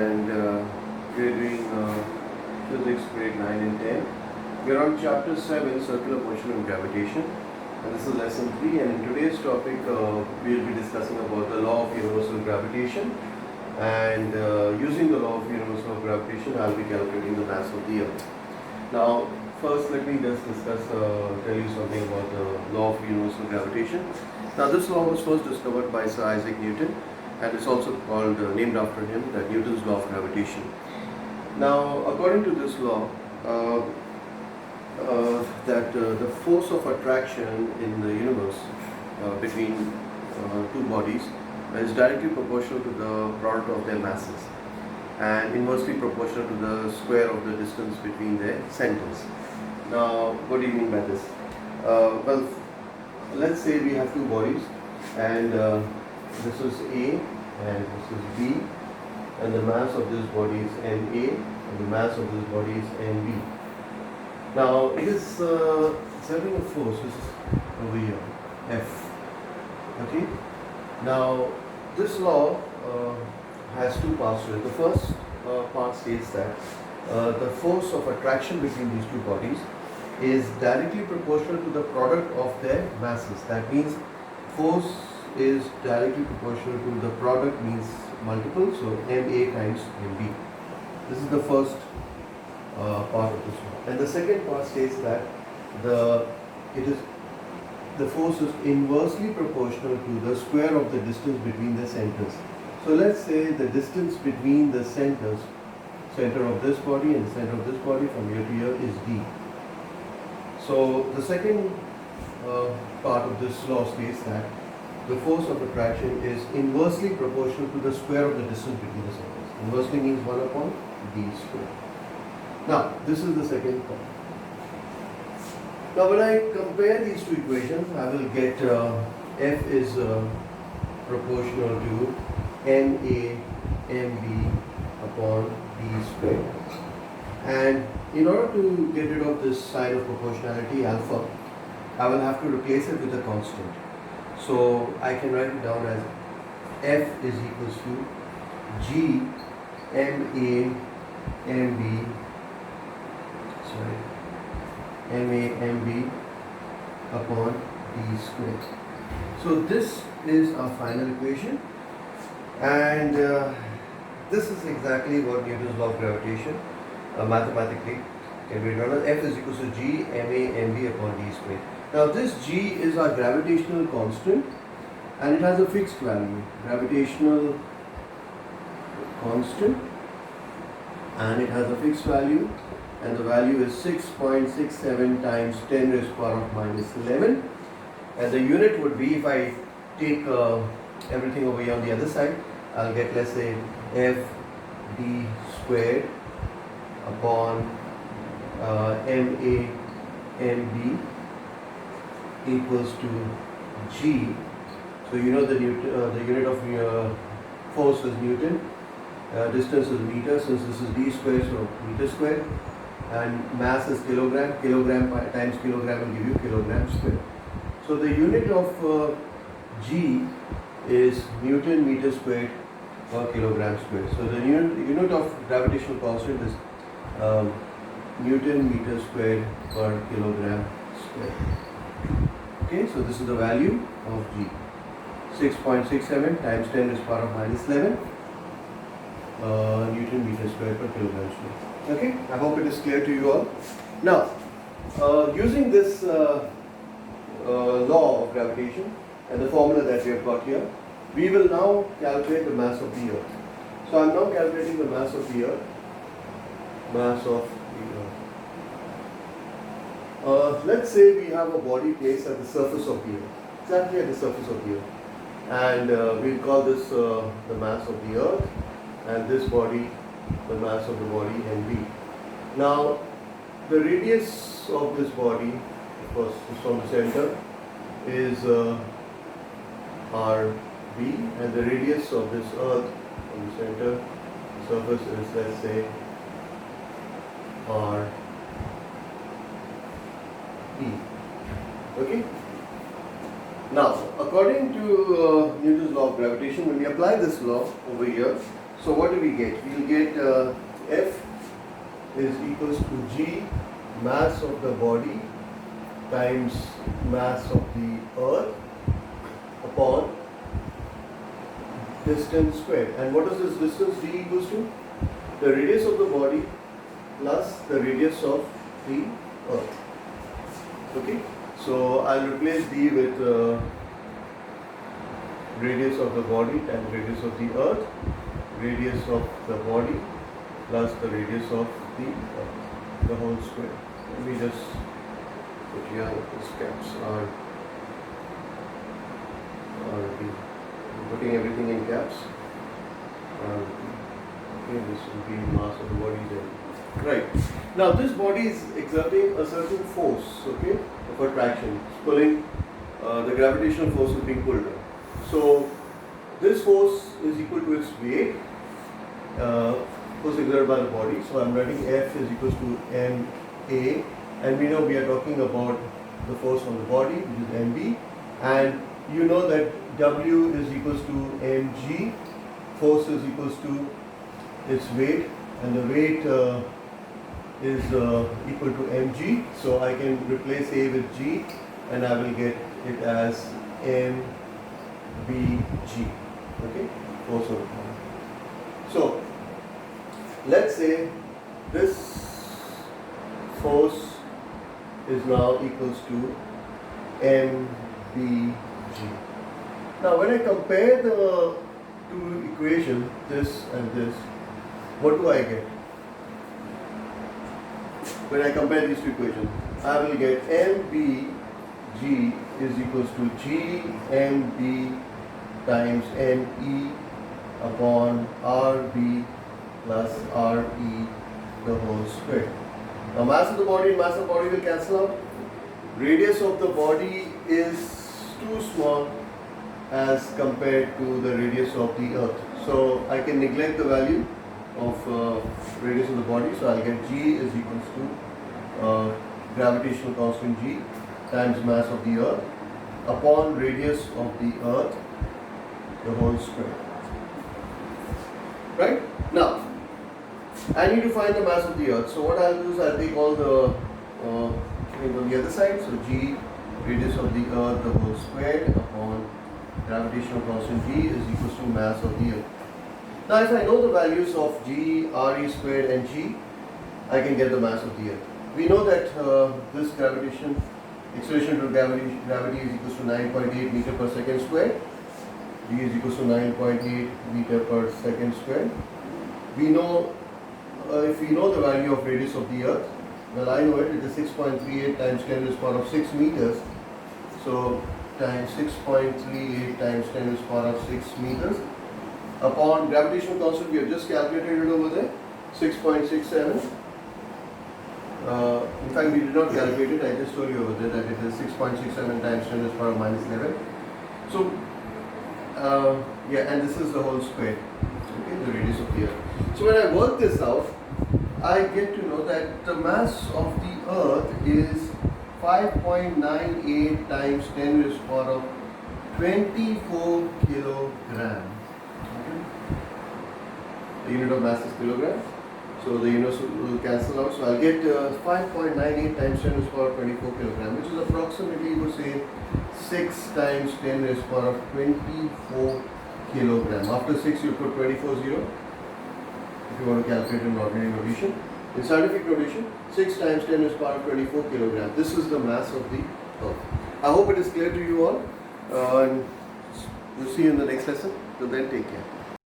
and we're doing physics grade 9 and 10. We're on chapter 7, circular motion and gravitation, and this is lesson 3. And in today's topic we'll be discussing about the law of universal gravitation, and using the law of universal gravitation I'll be calculating the mass of the earth. Now first let me just discuss, tell you something about the law of universal gravitation. Now this law was first discovered by Sir Isaac Newton, and it's also called, named after him, that Newton's law of gravitation. Now according to this law, the force of attraction in the universe between two bodies is directly proportional to the product of their masses and inversely proportional to the square of the distance between their centers. Now what do you mean by this? Well, let's say we have two bodies, and this is A and this is B, and the mass of this body is MA and the mass of this body is MB. Now it is exerting a force, which is over here, F. Okay. Now this law has two parts to it. The first part states that the force of attraction between these two bodies is directly proportional to the product of their masses. That means force is directly proportional to the product, means multiple, so MA times MB. This is the first part of this law. And the second part states that the force is inversely proportional to the square of the distance between the centers. So let's say the distance between the centers, center of this body and the center of this body from here to here, is D. So the second part of this law states that the force of attraction is inversely proportional to the square of the distance between the centers. Inversely means 1 upon D square. Now this is the second part. Now when I compare these two equations, I will get F is proportional to MA MB upon D square. And in order to get rid of this sign of proportionality, alpha, I will have to replace it with a constant. So I can write it down as F is equals to G MA MB upon D square. So this is our final equation, and this is exactly what Newton's law of gravitation mathematically can be written as F is equals to G MA MB upon D square. Now this G is our gravitational constant, and it has a fixed value, gravitational constant, and it has a fixed value, and the value is 6.67 times 10 raised to the power of minus 11, and the unit would be, if I take everything over here on the other side, I'll get, let's say, F D squared upon MA MB equals to G. So you know the unit of force is Newton, distance is meter, since this is D squared, so meter squared, and mass is kilogram. Kilogram times kilogram will give you kilogram squared. So the unit of G is Newton meter squared per kilogram squared. So the unit of gravitational constant is Newton meter squared per kilogram squared. Okay, so this is the value of G. 6.67 times 10 raised to the power of minus 11 Newton meter squared per kilogram squared. Okay, I hope it is clear to you all. Now, using this law of gravitation and the formula that we have got here, we will now calculate the mass of the earth. So I am now calculating the mass of the earth. Let's say we have a body placed at the surface of the earth, exactly at the surface of the earth, and we'll call this the mass of the earth, and this body the mass of the body, MB. Now the radius of this body, of course, is from the center, is RB, and the radius of this earth from the center surface is, let's say, RE. Okay. Now, according to Newton's law of gravitation, when we apply this law over here, So what do we get? We will get F is equals to G, mass of the body, times mass of the earth upon distance squared. And what is this distance d equals to? The radius of the body plus the radius of the earth. Okay, so I'll replace d with radius of the body times radius of the earth, radius of the body plus the radius of the earth, the whole square. Let me just put here this caps R B. I'm putting everything in caps. Okay, this will be mass of the body then. Right. Now this body is exerting a certain force, okay, of attraction. It's pulling, the gravitational force is being pulled down. So this force is equal to its weight, force exerted by the body. So I'm writing F is equals to ma, and we know we are talking about the force on the body, which is mb, and you know that W is equals to mg, force is equals to its weight, and the weight is equal to mg, so I can replace A with g and I will get it as mbg, okay, force on the body. So let's say this force is now equals to mbg. Now when I compare the two equations, this and this, what do I get? When I compare these two equations, I will get mbg is equals to gmb times me upon rb plus re the whole square. Now mass of the body and mass of the body will cancel out. Radius of the body is too small as compared to the radius of the earth. So I can neglect the value of radius of the body. So I'll get G is equals to gravitational constant G times mass of the earth upon radius of the earth, the whole square. Right? Now, I need to find the mass of the earth. So what I'll do is I'll take all the things on the other side. So G, radius of the earth, the whole squared upon gravitational constant G is equals to mass of the earth. Now if I know the values of G, Re squared and G, I can get the mass of the earth. We know that this acceleration to gravity is equals to 9.8 meter per second squared. G is equals to 9.8 meter per second squared. We know, if we know the value of radius of the earth, well I know it is 6.38 times 10 to the power of 6 meters. So times 6.38 times 10 to the power of 6 meters upon gravitational constant we have just calculated it over there, 6.67. In fact we did not calculate it, I just told you over there that it is 6.67 times 10 to the power of minus 11. So yeah, and this is the whole square, okay, the radius of the earth. So when I work this out, I get to know that the mass of the earth is 5.98 times 10 to the power of 24 kilogram. Okay. The unit of mass is kilogram. So the units will cancel out. So I'll get 5.98 times 10 to the power of 24 kilogram, which is approximately, you would say, 6 times 10 to the power of 24 kilogram. After 6 you put 24 0 if you want to calculate in ordinary notation. In scientific notation, 6 times 10 to the power of 24 kilogram. This is the mass of the earth. I hope it is clear to you all. And we'll see you in the next lesson. Till then, take care.